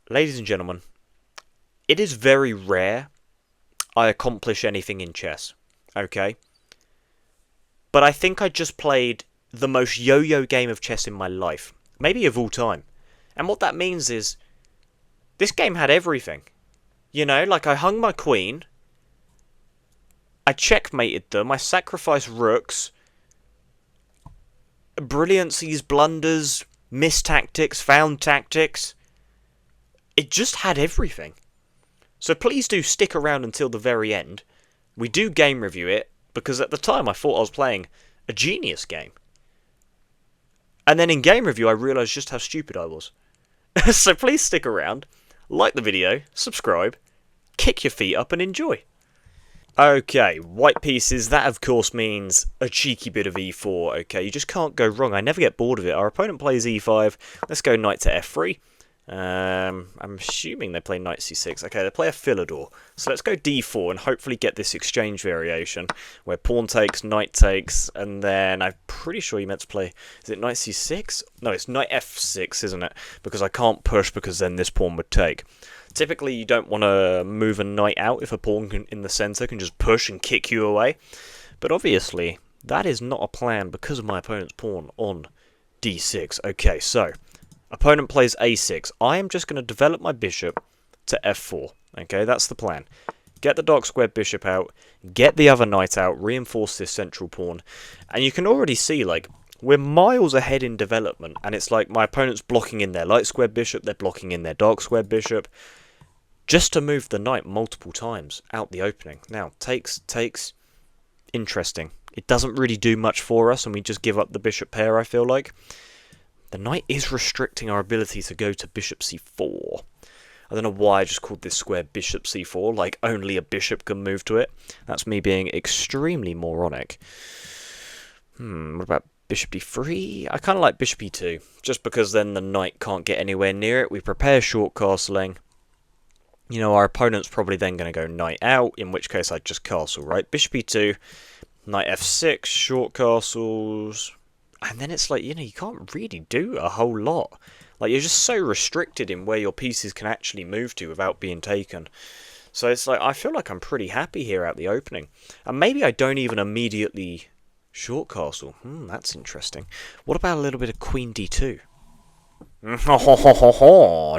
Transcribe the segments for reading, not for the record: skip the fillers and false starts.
Ladies and gentlemen, it is very rare I accomplish anything in chess. Okay? But I think I just played the most yo-yo game of chess in my life. Maybe of all time. And what that means is, this game had everything. You know, like I hung my queen, I checkmated them, I sacrificed rooks, brilliancies, blunders, missed tactics, found tactics. It just had everything. So please do stick around until the very end. We do game review it, because at the time I thought I was playing a genius game. And then in game review I realised just how stupid I was. So please stick around, like the video, subscribe, kick your feet up and enjoy. Okay, white pieces, that of course means a cheeky bit of e4, okay, you just can't go wrong, I never get bored of it. Our opponent plays e5, let's go knight to f3. I'm assuming they play knight c6. Okay, they play a Philidor. So let's go d4 and hopefully get this exchange variation where pawn takes, knight takes, and then I'm pretty sure you meant to play... Is it knight c6? No, it's knight f6, isn't it? Because I can't push because then this pawn would take. Typically, you don't want to move a knight out if a pawn in the centre can just push and kick you away. But obviously, that is not a plan because of my opponent's pawn on d6. Okay, so... Opponent plays a6. I am just going to develop my bishop to f4. Okay, that's the plan. Get the dark square bishop out, get the other knight out, reinforce this central pawn. And you can already see, like, we're miles ahead in development. And it's like my opponent's blocking in their light square bishop, they're blocking in their dark square bishop. Just to move the knight multiple times out the opening. Now, takes. Interesting. It doesn't really do much for us, and we just give up the bishop pair, I feel like. The knight is restricting our ability to go to bishop c4. I don't know why I just called this square bishop c4, like only a bishop can move to it. That's me being extremely moronic. What about bishop d3? I kind of like bishop e2, just because then the knight can't get anywhere near it. We prepare short castling. You know, our opponent's probably then going to go knight out, in which case I'd just castle, right? Bishop e2, knight f6, short castles... And then it's like, you know, you can't really do a whole lot. Like, you're just so restricted in where your pieces can actually move to without being taken. So it's like, I feel like I'm pretty happy here at the opening. And maybe I don't even immediately short castle. That's interesting. What about a little bit of queen d2?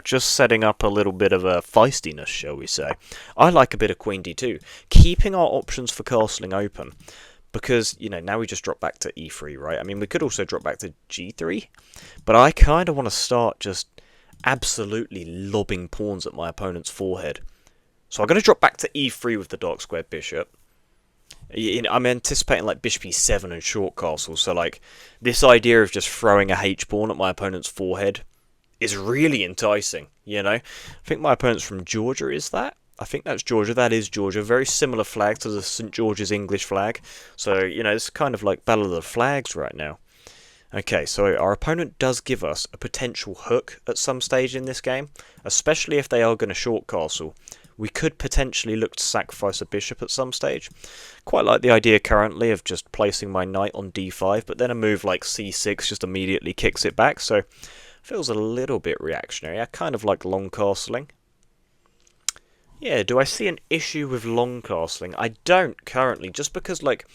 Just setting up a little bit of a feistiness, shall we say. I like a bit of queen d2. Keeping our options for castling open. Because, you know, now we just drop back to e3, right? I mean, we could also drop back to g3. But I kind of want to start just absolutely lobbing pawns at my opponent's forehead. So I'm going to drop back to e3 with the dark square bishop. I'm anticipating, like, bishop e7 and short castle. So, like, this idea of just throwing a h-pawn at my opponent's forehead is really enticing, you know? I think my opponent's from Georgia, is that? I think that's Georgia. That is Georgia. Very similar flag to the St. George's English flag. So, you know, it's kind of like Battle of the Flags right now. Okay, so our opponent does give us a potential hook at some stage in this game, especially if they are going to short castle. We could potentially look to sacrifice a bishop at some stage. Quite like the idea currently of just placing my knight on d5, but then a move like c6 just immediately kicks it back, so feels a little bit reactionary. I kind of like long castling. Yeah, do I see an issue with long castling? I don't currently, just because, like,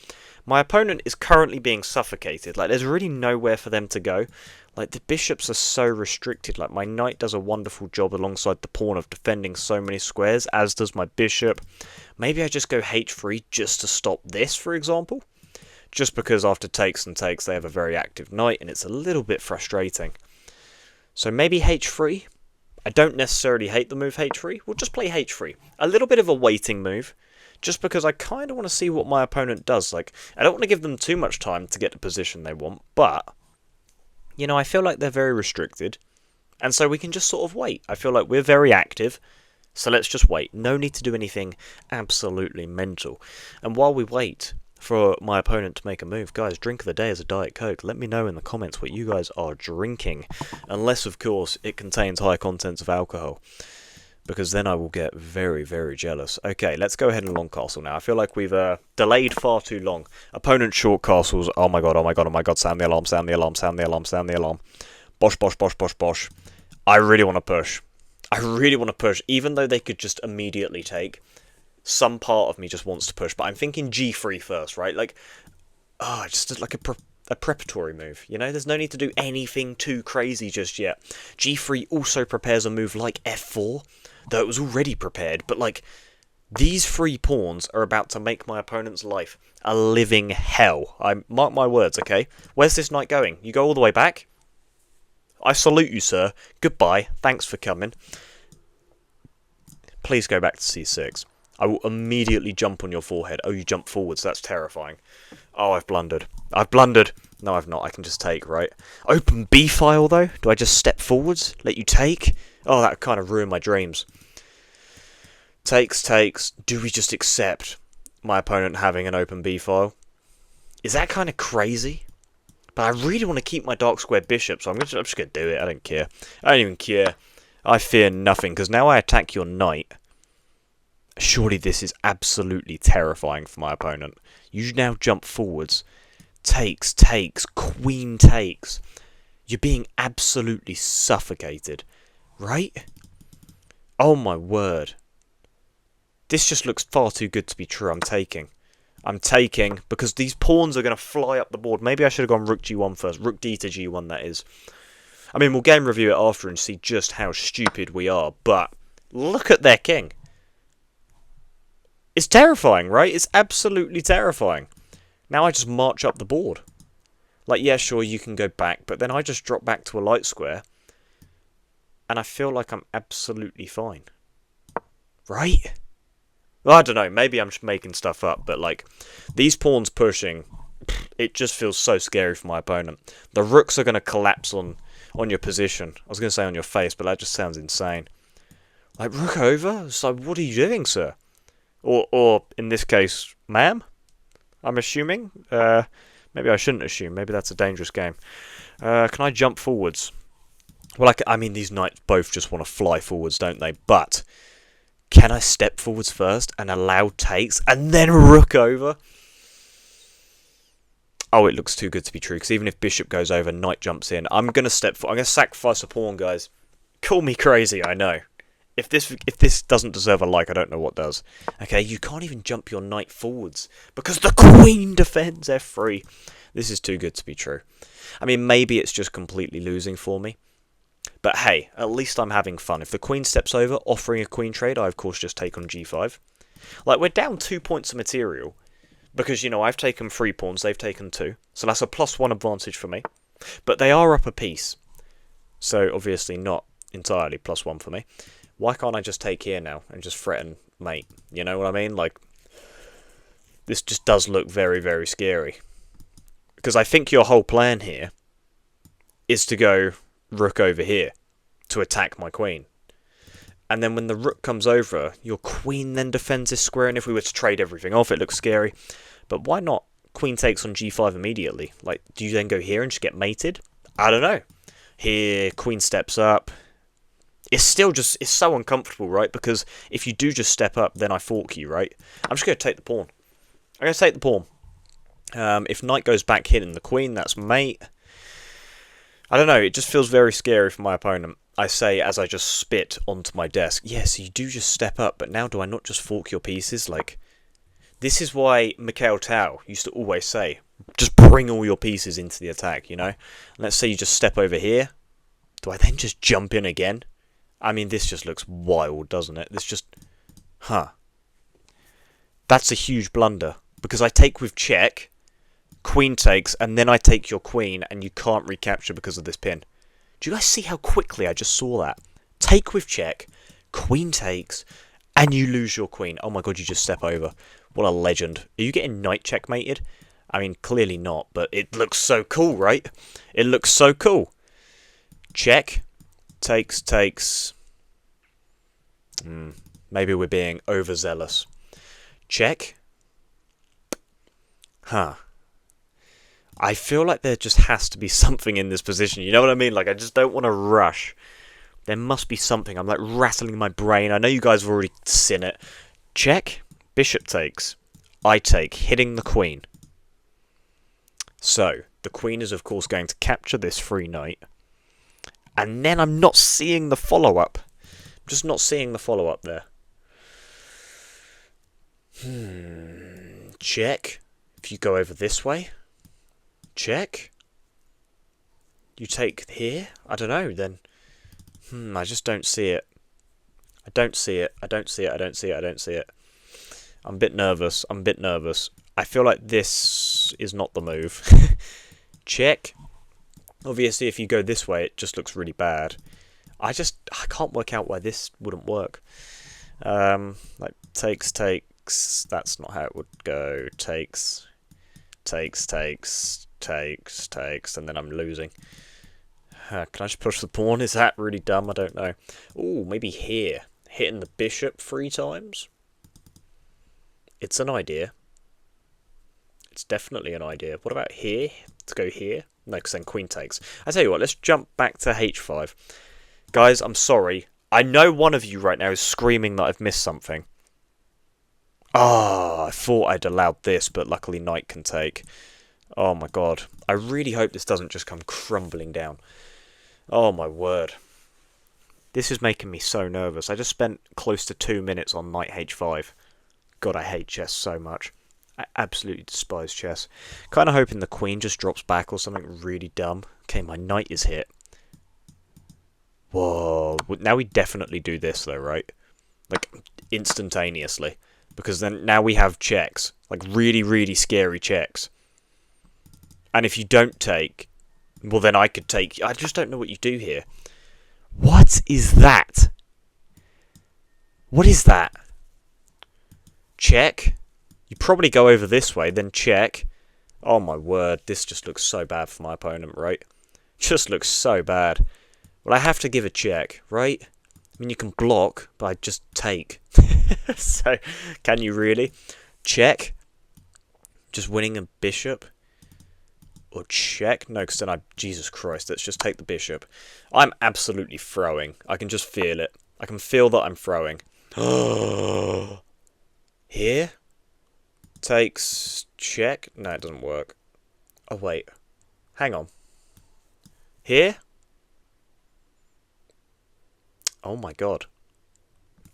my opponent is currently being suffocated. Like, there's really nowhere for them to go. Like, the bishops are so restricted. Like, my knight does a wonderful job alongside the pawn of defending so many squares, as does my bishop. Maybe I just go h3 just to stop this, for example. Just because after takes and takes, they have a very active knight, and it's a little bit frustrating. So maybe h3? I don't necessarily hate the move h3. We'll just play h3. A little bit of a waiting move, just because I kind of want to see what my opponent does. Like, I don't want to give them too much time to get the position they want, but, you know, I feel like they're very restricted, and so we can just sort of wait. I feel like we're very active, so let's just wait. No need to do anything absolutely mental. And while we wait for my opponent to make a move, guys, drink of the day is a Diet Coke. Let me know in the comments what you guys are drinking, unless of course it contains high contents of alcohol, because then I will get very, very jealous. Okay, let's go ahead and long castle now. I feel like we've delayed far too long. Opponent short castles. Oh my god, oh my god, oh my god. Sound the alarm, sound the alarm, sound the alarm, sound the alarm. Bosh, bosh, bosh, bosh, bosh. I really want to push. I really want to push, even though they could just immediately take. Some part of me just wants to push, but I'm thinking G3 first, right? Like, just like a preparatory move, you know? There's no need to do anything too crazy just yet. G3 also prepares a move like F4, though it was already prepared, but like, these 3 pawns are about to make my opponent's life a living hell. I mark my words, okay? Where's this knight going? You go all the way back? I salute you, sir. Goodbye. Thanks for coming. Please go back to C6. I will immediately jump on your forehead. Oh, you jump forwards. That's terrifying. Oh, I've blundered. I've blundered. No, I've not. I can just take, right? Open B file, though? Do I just step forwards? Let you take? Oh, that kind of ruined my dreams. Takes. Do we just accept my opponent having an open B file? Is that kind of crazy? But I really want to keep my dark square bishop, so I'm just going to do it. I don't care. I don't even care. I fear nothing, because now I attack your knight. Surely this is absolutely terrifying for my opponent. You now jump forwards. Takes. Queen takes. You're being absolutely suffocated. Right? Oh my word. This just looks far too good to be true. I'm taking, because these pawns are going to fly up the board. Maybe I should have gone Rook G1 first. Rook D to G1, that is. I mean, we'll game review it after and see just how stupid we are. But look at their king. It's terrifying, right? It's absolutely terrifying. Now I just march up the board. Like, yeah, sure, you can go back. But then I just drop back to a light square. And I feel like I'm absolutely fine. Right? Well, I don't know, maybe I'm just making stuff up, but like, these pawns pushing, it just feels so scary for my opponent. The rooks are going to collapse on your position. I was going to say on your face, but that just sounds insane. Like, rook over? So what are you doing, sir? Or in this case, ma'am? I'm assuming? Maybe I shouldn't assume, maybe that's a dangerous game. Can I jump forwards? Well, I mean, these knights both just want to fly forwards, don't they? But can I step forwards first and allow takes and then rook over? Oh, it looks too good to be true, because even if bishop goes over, knight jumps in. I'm going to sacrifice a pawn, guys. Call me crazy, I know. If this doesn't deserve a like, I don't know what does. Okay, you can't even jump your knight forwards because the queen defends F3. This is too good to be true. I mean, maybe it's just completely losing for me. But hey, at least I'm having fun. If the queen steps over, offering a queen trade, I of course just take on G5. Like, we're down 2 points of material. Because, you know, I've taken 3 pawns, they've taken 2. So that's a +1 advantage for me. But they are up a piece. So, obviously not entirely +1 for me. Why can't I just take here now and just threaten mate? You know what I mean? Like, this just does look very, very scary. Because I think your whole plan here is to go rook over here to attack my queen. And then when the rook comes over, your queen then defends this square, and if we were to trade everything off, it looks scary. But why not queen takes on G5 immediately? Like, do you then go here and just get mated? I don't know. Here, queen steps up. It's still just, it's so uncomfortable, right? Because if you do just step up, then I fork you, right? I'm just going to take the pawn. I'm going to take the pawn. If knight goes back hitting the queen, that's mate. I don't know, it just feels very scary for my opponent. I say as I just spit onto my desk. Yes, you do just step up, but now do I not just fork your pieces? Like, this is why Mikhail Tal used to always say, just bring all your pieces into the attack, you know? Let's say you just step over here. Do I then just jump in again? I mean, this just looks wild, doesn't it? This just... That's a huge blunder. Because I take with check, queen takes, and then I take your queen, and you can't recapture because of this pin. Do you guys see how quickly I just saw that? Take with check, queen takes, and you lose your queen. Oh my god, you just step over. What a legend. Are you getting knight checkmated? I mean, clearly not, but it looks so cool, right? It looks so cool. Check. Takes. Maybe we're being overzealous. Check. I feel like there just has to be something in this position. You know what I mean? Like, I just don't want to rush. There must be something. I'm like rattling my brain. I know you guys have already seen it. Check. Bishop takes. I take, hitting the queen. So, the queen is of course going to capture this free knight. And then I'm not seeing the follow-up. I'm just not seeing the follow-up there. Check. If you go over this way. Check. You take here? I don't know, then. I just don't see it. I don't see it. I don't see it. I don't see it. I don't see it. I'm a bit nervous. I'm a bit nervous. I feel like this is not the move. Check. Obviously, if you go this way, it just looks really bad. I can't work out why this wouldn't work. Like, takes. That's not how it would go. Takes, and then I'm losing. Can I just push the pawn? Is that really dumb? I don't know. Ooh, maybe here. Hitting the bishop 3 times? It's an idea. It's definitely an idea. What about here? To go here? No, because then queen takes. I tell you what, let's jump back to h5. Guys, I'm sorry. I know one of you right now is screaming that I've missed something. I thought I'd allowed this, but luckily knight can take. Oh my god. I really hope this doesn't just come crumbling down. Oh my word. This is making me so nervous. I just spent close to 2 minutes on knight h5. God, I hate chess so much. I absolutely despise chess. Kind of hoping the queen just drops back or something really dumb. Okay, my knight is hit. Whoa. Now we definitely do this though, right? Like, instantaneously. Because then now we have checks. Like, really, really scary checks. And if you don't take, well then I could take. I just don't know what you do here. What is that? What is that? Check. You probably go over this way, then check. Oh my word, this just looks so bad for my opponent, right? Just looks so bad. Well, I have to give a check, right? I mean, you can block, but I just take. So, can you really? Check. Just winning a bishop. Or check. No, because then Jesus Christ, let's just take the bishop. I'm absolutely throwing. I can just feel it. I can feel that I'm throwing. Here? Takes. Check. No, it doesn't work. Oh, wait. Hang on. Here? Oh my god.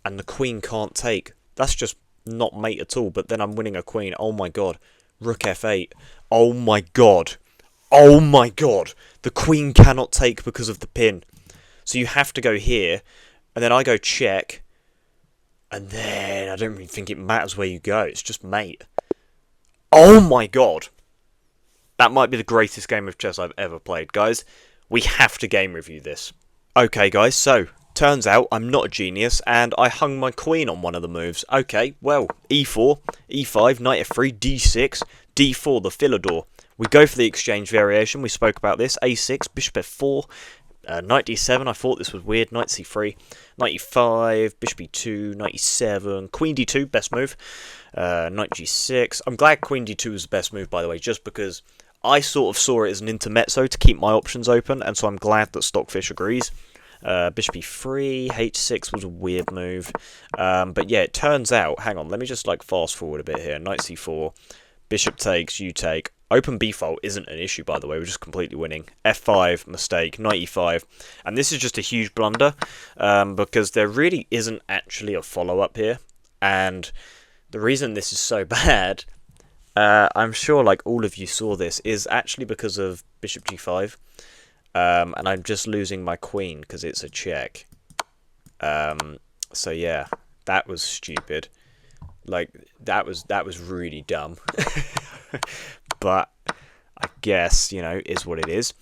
And the queen can't take. That's just not mate at all. But then I'm winning a queen. Oh my god. Rook f8. Oh my god. Oh my god. The queen cannot take because of the pin. So you have to go here. And then I go check. And then I don't really think it matters where you go. It's just mate. Oh my god. That might be the greatest game of chess I've ever played. Guys, we have to game review this. Okay, guys, so turns out I'm not a genius, and I hung my queen on one of the moves. Okay, well, e4, e5, knight f3, d6, d4, the Philidor. We go for the exchange variation. We spoke about this. a6, bishop f4, knight d7. I thought this was weird. Knight c3, knight e5, bishop e2, knight e7, queen d2, best move. Knight g6. I'm glad queen d2 was the best move, by the way, just because I sort of saw it as an intermezzo to keep my options open, and so I'm glad that Stockfish agrees. Bishop e3, h6 was a weird move. But yeah, it turns out, hang on, let me just like fast forward a bit here. Knight c4, bishop takes, you take. Open b-fault isn't an issue, by the way, we're just completely winning. f5, mistake, knight e5. And this is just a huge blunder, because there really isn't actually a follow-up here. And the reason this is so bad, I'm sure like all of you saw this, is actually because of bishop g5. And I'm just losing my queen because it's a check. So yeah, that was stupid. Like, that was really dumb. But I guess, you know, is what it is.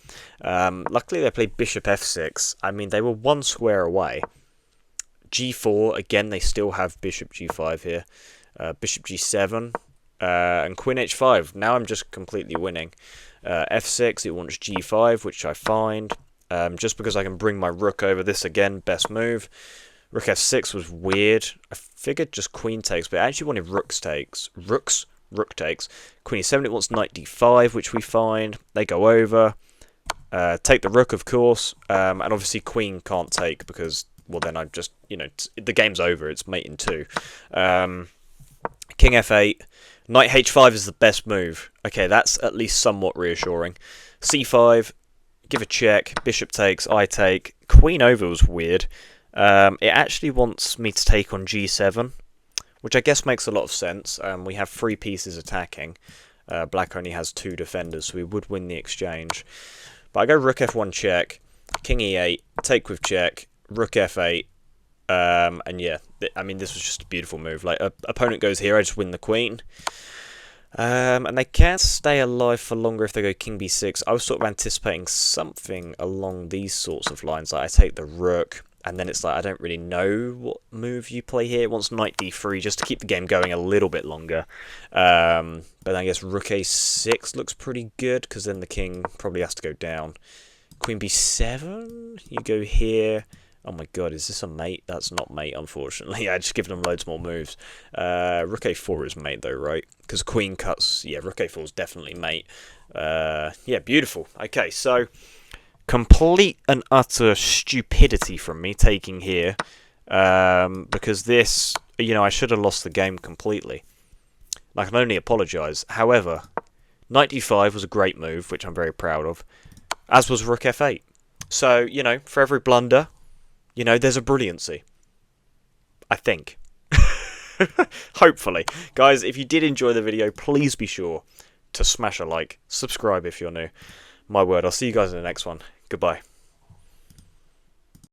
Luckily they played bishop f6. I mean, they were one square away. g4, again, they still have bishop g5 here. Bishop g7. And queen h5. Now I'm just completely winning. f6, it wants g5, which I find. Just because I can bring my rook over this again, best move. Rook f6 was weird. I figured just queen takes, but I actually wanted rook takes. Rook takes. Queen e7, it wants knight d5, which we find. They go over. Take the rook, of course. And obviously queen can't take because, well, then I'm just, you know, the game's over. It's mate in 2. King f8. Knight h5 is the best move. Okay, that's at least somewhat reassuring. c5, give a check. Bishop takes, I take. Queen over was weird. It actually wants me to take on g7, which I guess makes a lot of sense. We have 3 pieces attacking. Black only has 2 defenders, so we would win the exchange. But I go rook f1 check, king e8, take with check, rook f8, and yeah, I mean, this was just a beautiful move. Like, opponent goes here, I just win the queen. And they can't stay alive for longer if they go king b6. I was sort of anticipating something along these sorts of lines. Like, I take the rook, and then it's like, I don't really know what move you play here. It wants knight d3 just to keep the game going a little bit longer. But I guess rook a6 looks pretty good, because then the king probably has to go down. Queen b7, you go here. Oh my god, is this a mate? That's not mate, unfortunately. I just given them loads more moves. Rook a4 is mate, though, right? Because queen cuts... Yeah, rook a4 is definitely mate. Yeah, beautiful. Okay, so... Complete and utter stupidity from me taking here. Because this... You know, I should have lost the game completely. I can only apologise. However, knight d5 was a great move, which I'm very proud of. As was rook f8. So, you know, for every blunder... You know, there's a brilliancy. I think. Hopefully. Guys, if you did enjoy the video, please be sure to smash a like. Subscribe if you're new. My word, I'll see you guys in the next one. Goodbye.